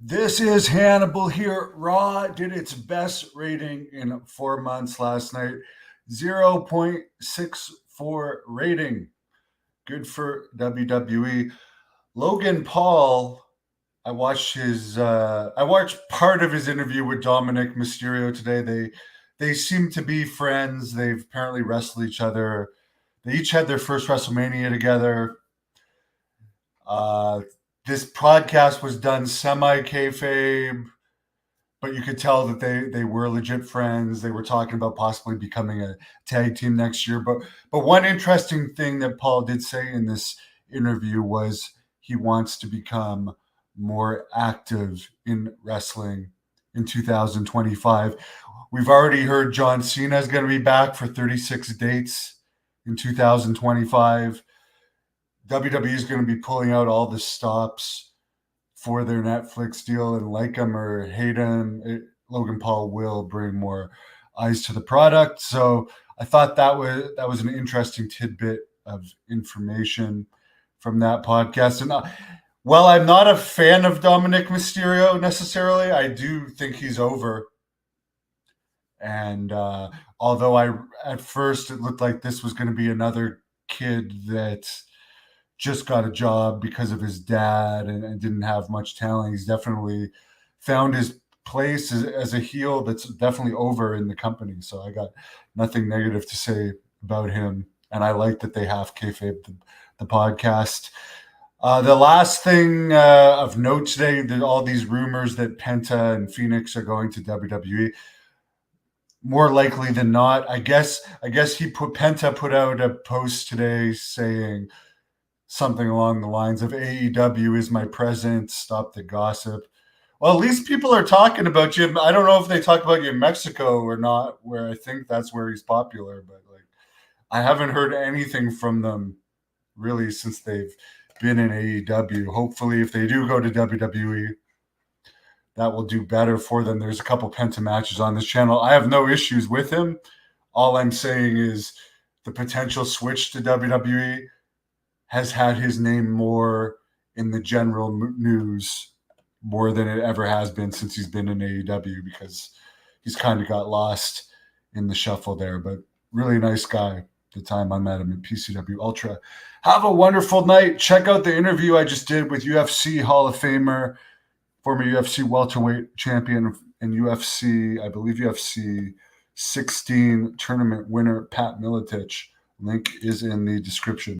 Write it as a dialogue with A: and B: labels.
A: This is Hannibal here. Raw did its best rating in 4 months last night. 0.64 rating. Good for WWE. Logan Paul, I watched part of his interview with Dominic Mysterio today. They seem to be friends. They've apparently wrestled each other. They each had their first WrestleMania together. Uh, this podcast was done semi kayfabe, but you could tell that they were legit friends. They were talking about possibly becoming a tag team next year. But one interesting thing that Paul did say in this interview was he wants to become more active in wrestling in 2025. We've already heard John Cena is going to be back for 36 dates in 2025. WWE is going to be pulling out all the stops for their Netflix deal, and like him or hate him, Logan Paul will bring more eyes to the product. So I thought that was an interesting tidbit of information from that podcast. And while I'm not a fan of Dominic Mysterio necessarily, I do think he's over. And although at first it looked like this was going to be another kid that just got a job because of his dad and didn't have much talent. He's definitely found his place as a heel that's definitely over in the company. So I got nothing negative to say about him. And I like that they have kayfabe the podcast. The last thing of note today, all these rumors that Penta and Phoenix are going to WWE. More likely than not, I guess Penta put out a post today saying something along the lines of AEW is my present, stop the gossip. Well, at least people are talking about you. I don't know if they talk about you in Mexico or not, where I think that's where he's popular, but like I haven't heard anything from them really since they've been in AEW. Hopefully if they do go to WWE, that will do better for them. There's a couple Penta matches on this channel. I have no issues with him. All I'm saying is the potential switch to WWE has had his name more in the general news more than it ever has been since he's been in AEW, because he's kind of got lost in the shuffle there. But really nice guy the time I met him at PCW Ultra. Have a wonderful night. Check out the interview I just did with UFC Hall of Famer, former UFC welterweight champion and I believe UFC 16 tournament winner, Pat Miletich. Link is in the description.